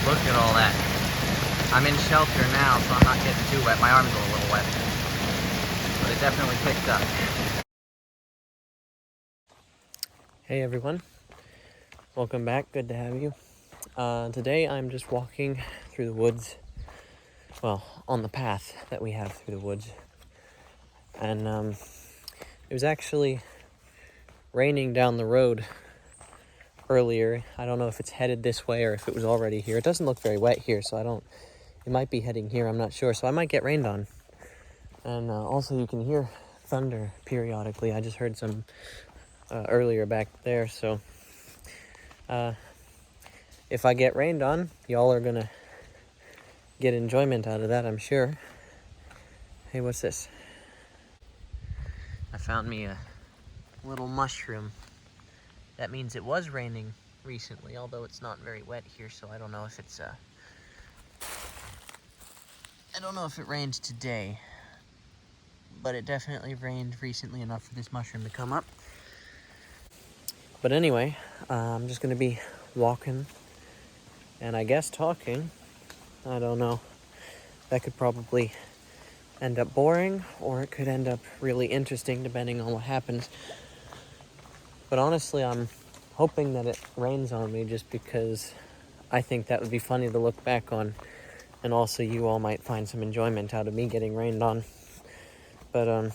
Look at all that. I'm in shelter now, so I'm not getting too wet. My arms are a little wet, but it definitely picked up. Hey everyone, welcome back. Good to have you. Today I'm just walking through the woods, well, on the path that we have through the woods. And it was actually raining down the road earlier. I don't know if it's headed this way or if it was already here. It doesn't look very wet here, so it might be heading here, I'm not sure. So I might get rained on. And also you can hear thunder periodically. I just heard some earlier back there, so if I get rained on, y'all are gonna get enjoyment out of that, I'm sure. Hey, what's this? I found me a little mushroom. That means it was raining recently, although it's not very wet here, so I don't know if it's I don't know if it rained today, but it definitely rained recently enough for this mushroom to come up. But anyway, I'm just gonna be walking and I guess talking. I don't know. That could probably end up boring, or it could end up really interesting depending on what happens. But honestly, I'm hoping that it rains on me just because I think that would be funny to look back on, and also you all might find some enjoyment out of me getting rained on. But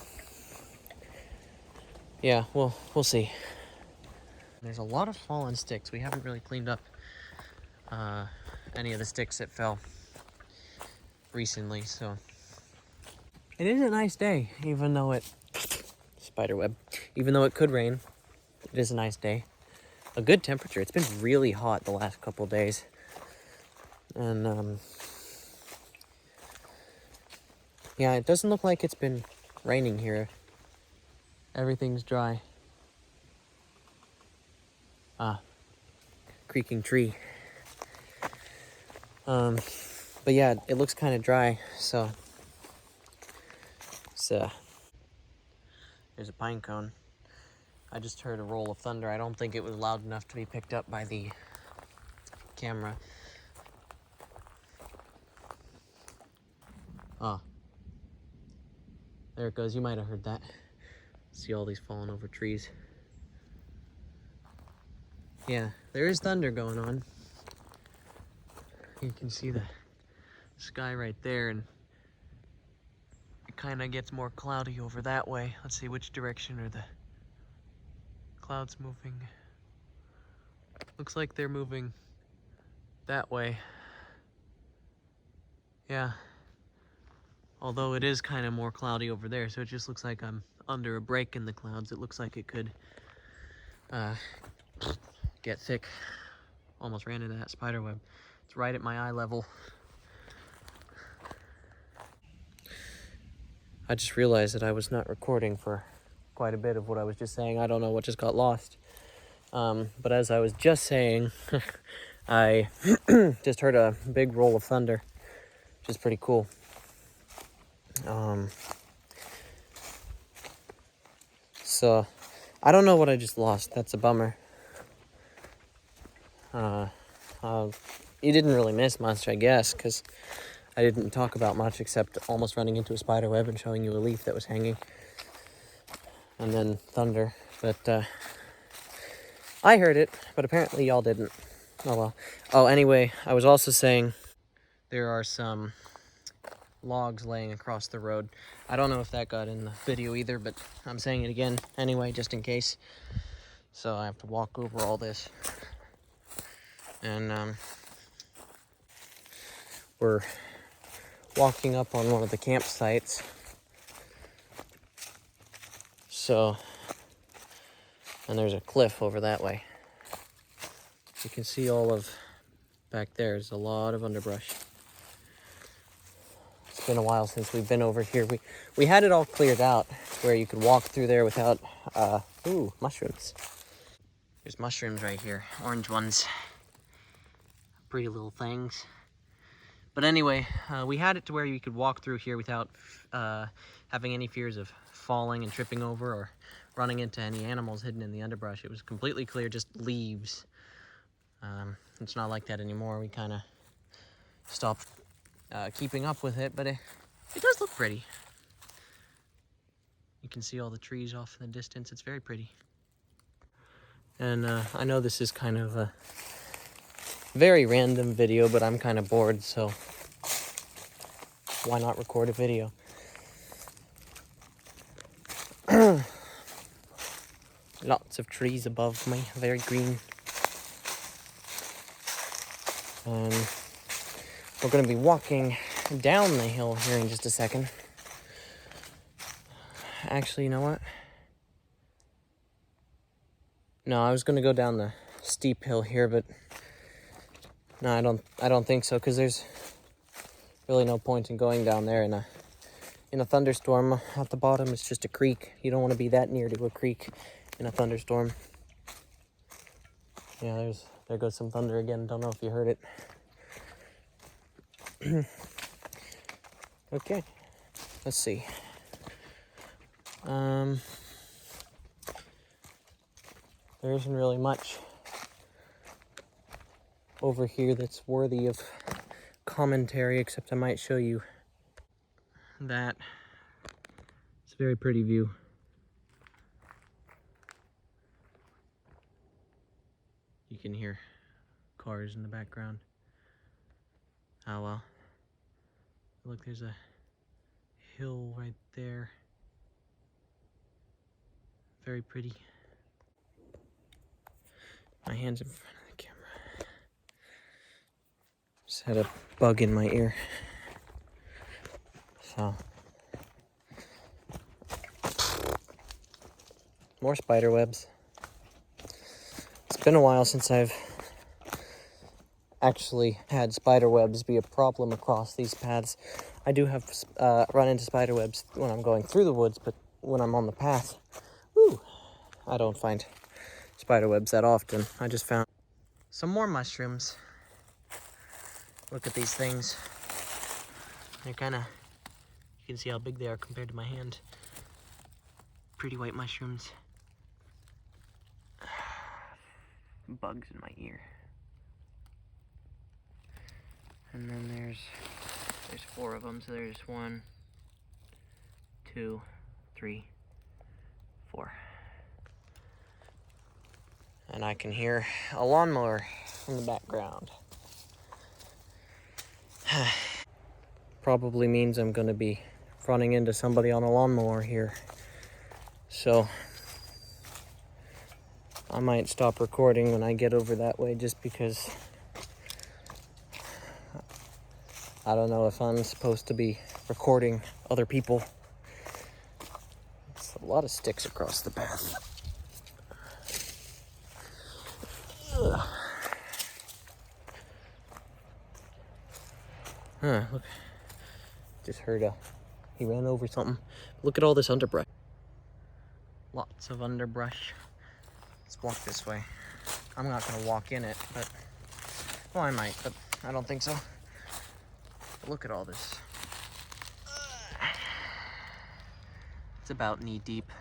yeah, we'll see. There's a lot of fallen sticks. We haven't really cleaned up any of the sticks that fell recently, so it is a nice day, even though it could rain. It is a nice day. A good temperature. It's been really hot the last couple of days. And yeah, it doesn't look like it's been raining here. Everything's dry. Creaking tree. But yeah, it looks kind of dry, so there's a pine cone. I just heard a roll of thunder. I don't think it was loud enough to be picked up by the camera. Oh. There it goes. You might have heard that. See all these falling over trees. Yeah, there is thunder going on. You can see the sky right there, and it kind of gets more cloudy over that way. Let's see, which direction are the clouds moving? Looks like they're moving that way. Yeah. Although it is kind of more cloudy over there, so it just looks like I'm under a break in the clouds. It looks like it could get thick. Almost ran into that spider web. It's right at my eye level. I just realized that I was not recording for quite a bit of what I was just saying. I don't know what just got lost. But as I was just saying, I just heard a big roll of thunder, which is pretty cool. So I don't know what I just lost. That's a bummer. You didn't really miss much, I guess, because I didn't talk about much except almost running into a spider web and showing you a leaf that was hanging. And then thunder. But I heard it, but apparently y'all didn't. Oh well. Oh, anyway, I was also saying there are some logs laying across the road. I don't know if that got in the video either, but I'm saying it again anyway, just in case. So I have to walk over all this. And we're walking up on one of the campsites. So, and there's a cliff over that way. You can see all of back there. There's a lot of underbrush. It's been a while since we've been over here. We had it all cleared out where you could walk through there without mushrooms. There's mushrooms right here, orange ones. Pretty little things. But anyway, we had it to where you could walk through here without having any fears of falling and tripping over or running into any animals hidden in the underbrush. It was completely clear, just leaves. It's not like that anymore. We kind of stopped keeping up with it, but it does look pretty. You can see all the trees off in the distance. It's very pretty. And I know this is kind of a very random video, but I'm kind of bored, so why not record a video? Lots of trees above me, very green. And we're going to be walking down the hill here in just a second. Actually, you know what? No, I was going to go down the steep hill here, but no, I don't think so, because there's really no point in going down there in a thunderstorm. At the bottom, it's just a creek. You don't want to be that near to a creek in a thunderstorm. Yeah, there goes some thunder again. Don't know if you heard it. Okay, let's see. There isn't really much over here that's worthy of commentary, except I might show you that. It's a very pretty view. You can hear cars in the background. Oh well. Look, there's a hill right there. Very pretty. My hand's in front of the camera. Just had a bug in my ear. So. More spider webs. It's been a while since I've actually had spider webs be a problem across these paths. I do have run into spider webs when I'm going through the woods, but when I'm on the path, I don't find spider webs that often. I just found some more mushrooms. Look at these things. They're kind of, you can see how big they are compared to my hand. Pretty white mushrooms. Bugs in my ear. And then there's 4 of them. So there's 1, 2, 3, 4. And I can hear a lawnmower in the background. Probably means I'm gonna be running into somebody on a lawnmower here. So I might stop recording when I get over that way, just because I don't know if I'm supposed to be recording other people. It's a lot of sticks across the path. Ugh. Huh, look. Just heard he ran over something. Look at all this underbrush. Lots of underbrush. Let's walk this way. I'm not gonna walk in it, but, well, I might, but I don't think so. Look at all this. It's about knee deep.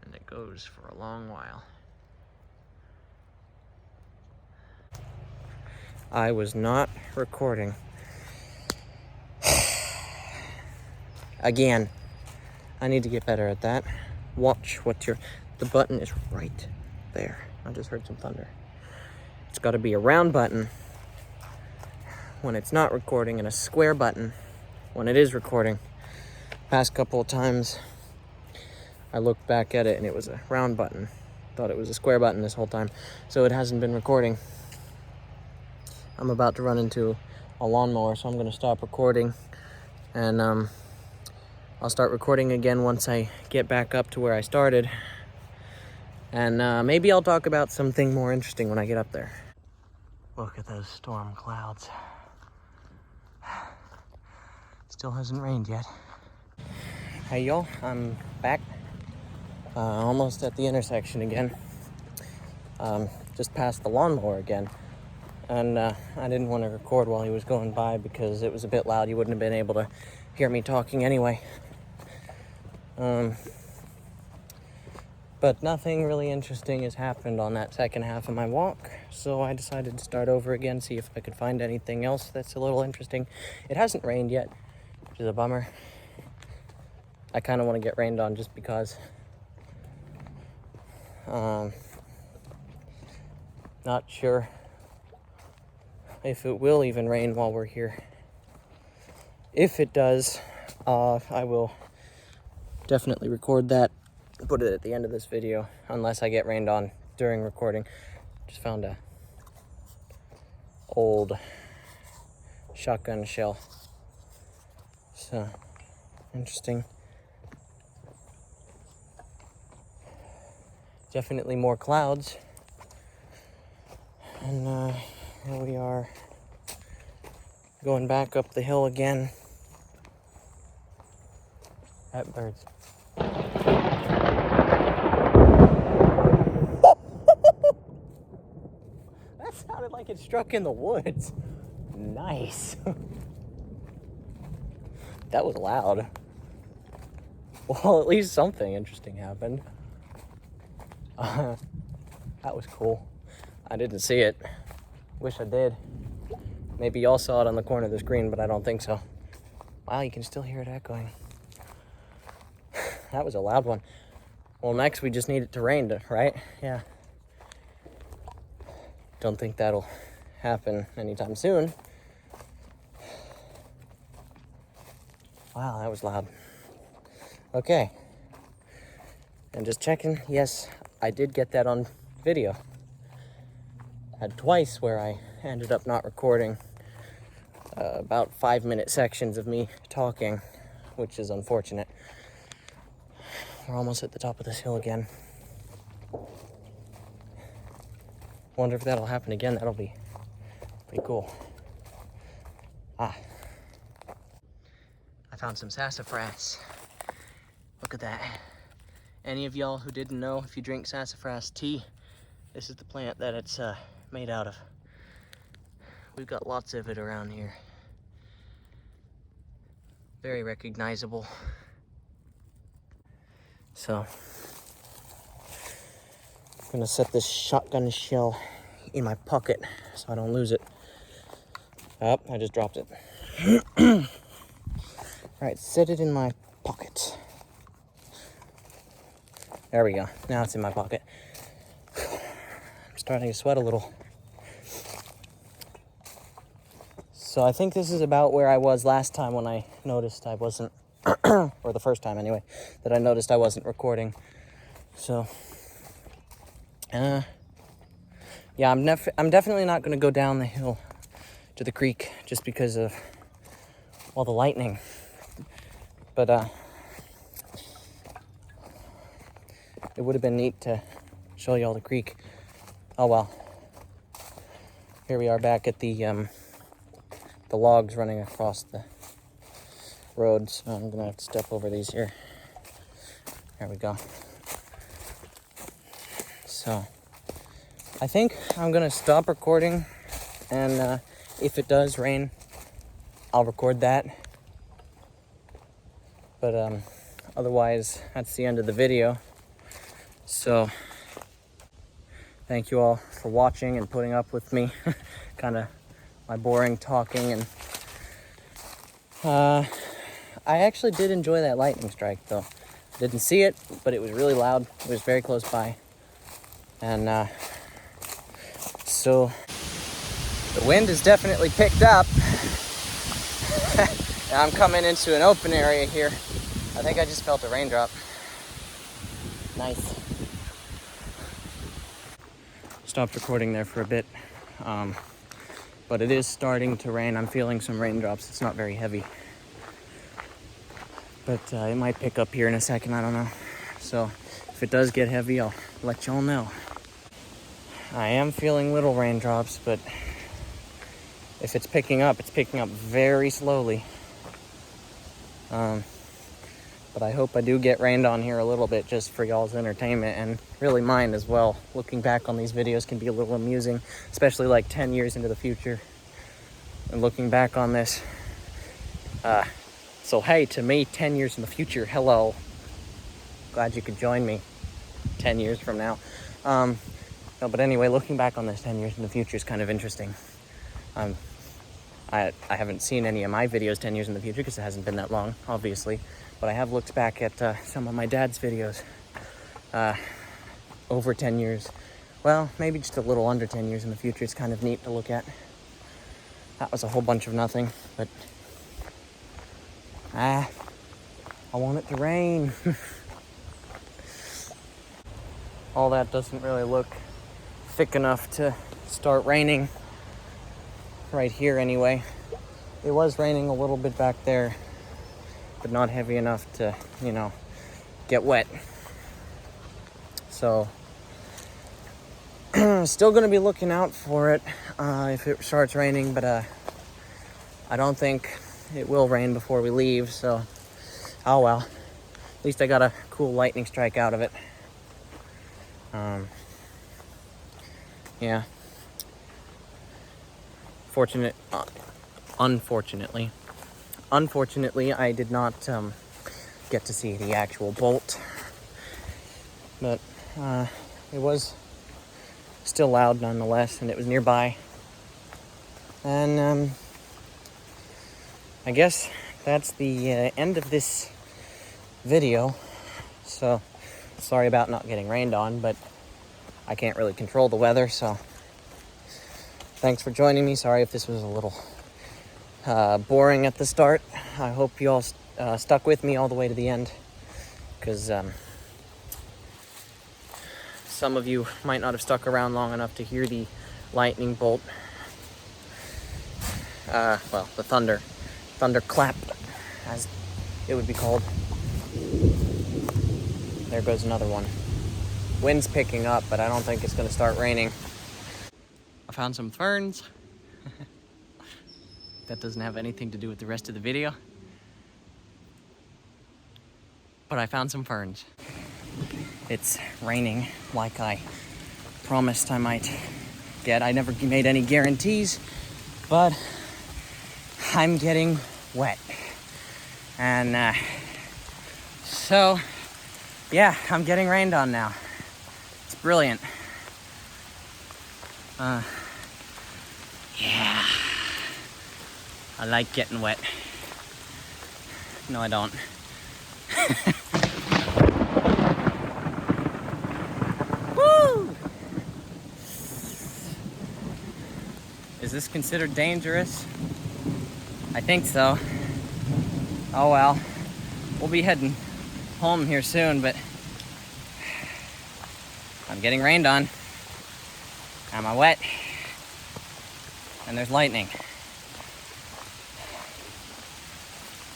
And it goes for a long while. I was not recording. Again, I need to get better at that. Watch what the button is right there. I just heard some thunder. It's got to be a round button when it's not recording and a square button when it is recording. Past couple of times I looked back at it and it was a round button. Thought it was a square button this whole time, so it hasn't been recording. I'm about to run into a lawnmower, so I'm going to stop recording, and I'll start recording again once I get back up to where I started, and maybe I'll talk about something more interesting when I get up there. Look at those storm clouds. Still hasn't rained yet. Hey y'all, I'm back. Almost at the intersection again. Just past the lawnmower again. And I didn't want to record while he was going by because it was a bit loud. You wouldn't have been able to hear me talking anyway. But nothing really interesting has happened on that second half of my walk, so I decided to start over again, see if I could find anything else that's a little interesting. It hasn't rained yet, which is a bummer. I kind of want to get rained on just because. Not sure if it will even rain while we're here. If it does, I will definitely record that, put it at the end of this video, unless I get rained on during recording. Just found a old shotgun shell. So, interesting. Definitely more clouds. And here we are, going back up the hill again. That bird's. That sounded like it struck in the woods. Nice. That was loud. Well, at least something interesting happened. That was cool. I didn't see it. Wish I did. Maybe y'all saw it on the corner of the screen, but I don't think so. Wow, you can still hear it echoing. That was a loud one. Well, next we just need it to rain, right? Yeah. Don't think that'll happen anytime soon. Wow, that was loud. Okay. And just checking, yes, I did get that on video. Had twice where I ended up not recording about 5-minute sections of me talking, which is unfortunate. We're almost at the top of this hill again. Wonder if that'll happen again. That'll be pretty cool. I found some sassafras. Look at that. Any of y'all who didn't know, if you drink sassafras tea, this is the plant that it's made out of. We've got lots of it around here. Very recognizable. So, I'm gonna set this shotgun shell in my pocket so I don't lose it. Oh, I just dropped it. All right, set it in my pocket. There we go. Now it's in my pocket. I'm starting to sweat a little. So I think this is about where I was last time when I noticed I wasn't, or the first time anyway, that I noticed I wasn't recording. So, yeah, I'm definitely not going to go down the hill to the creek just because of all the lightning. But it would have been neat to show y'all the creek. Oh well. Here we are back at the logs running across the road, so I'm gonna have to step over these here. There we go. So, I think I'm gonna stop recording, and if it does rain, I'll record that. But otherwise, that's the end of the video. So, thank you all for watching and putting up with me. Kind of my boring talking, and I actually did enjoy that lightning strike though. Didn't see it, but it was really loud. It was very close by. And so the wind has definitely picked up. And I'm coming into an open area here. I think I just felt a raindrop. Nice. Stopped recording there for a bit. But it is starting to rain. I'm feeling some raindrops. It's not very heavy. But it might pick up here in a second. I don't know. So if it does get heavy, I'll let y'all know. I am feeling little raindrops, but if it's picking up very slowly. But I hope I do get rained on here a little bit just for y'all's entertainment and really mine as well. Looking back on these videos can be a little amusing, especially like 10 years into the future. And looking back on this. So hey, to me, 10 years in the future, hello. Glad you could join me. 10 years from now. No, but anyway, looking back on this 10 years in the future is kind of interesting. I haven't seen any of my videos 10 years in the future because it hasn't been that long, obviously. But I have looked back at some of my dad's videos over 10 years. Well, maybe just a little under 10 years in the future. It's kind of neat to look at. That was a whole bunch of nothing, but I want it to rain. All that doesn't really look thick enough to start raining right here anyway. It was raining a little bit back there, but not heavy enough to, you know, get wet. So still gonna be looking out for it if it starts raining, but I don't think it will rain before we leave, so oh well. At least I got a cool lightning strike out of it. Yeah. Unfortunately, I did not get to see the actual bolt, but it was still loud nonetheless, and it was nearby. And I guess that's the end of this video. So sorry about not getting rained on, but I can't really control the weather, so thanks for joining me. Sorry if this was a little boring at the start. I hope you all stuck with me all the way to the end, because some of you might not have stuck around long enough to hear the lightning bolt. Well, the thunderclap, as it would be called. There goes another one. Wind's picking up, but I don't think it's gonna start raining. I found some ferns. That doesn't have anything to do with the rest of the video. But I found some ferns. It's raining like I promised I might get. I never made any guarantees, but I'm getting wet. And so, yeah, I'm getting rained on now. It's brilliant. Yeah. I like getting wet. No, I don't. Woo! Is this considered dangerous? I think so. Oh well. We'll be heading home here soon, but I'm getting rained on. Am I wet? And there's lightning.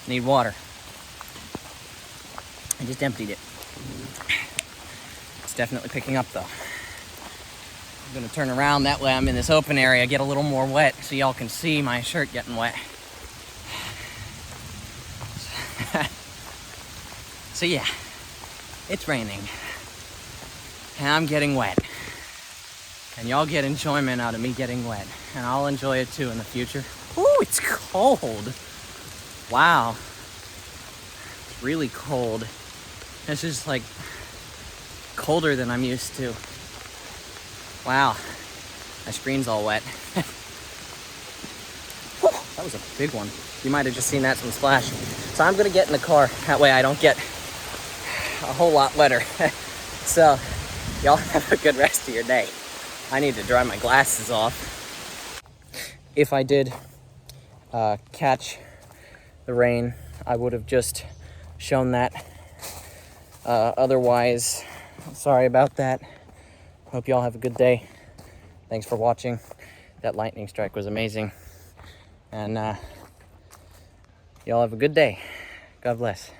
Need water. I just emptied it. It's definitely picking up though. I'm gonna turn around, that way I'm in this open area, get a little more wet so y'all can see my shirt getting wet. So yeah, it's raining. And I'm getting wet. And y'all get enjoyment out of me getting wet. And I'll enjoy it too in the future. Ooh, it's cold. Wow. It's really cold. This is like colder than I'm used to. Wow. My screen's all wet. Whew, that was a big one. You might have just seen that from splashing. So I'm gonna get in the car. That way I don't get a whole lot wetter. So y'all have a good rest of your day. I need to dry my glasses off. If I did catch the rain, I would have just shown that. Otherwise, sorry about that. Hope y'all have a good day. Thanks for watching. That lightning strike was amazing. And y'all have a good day. God bless.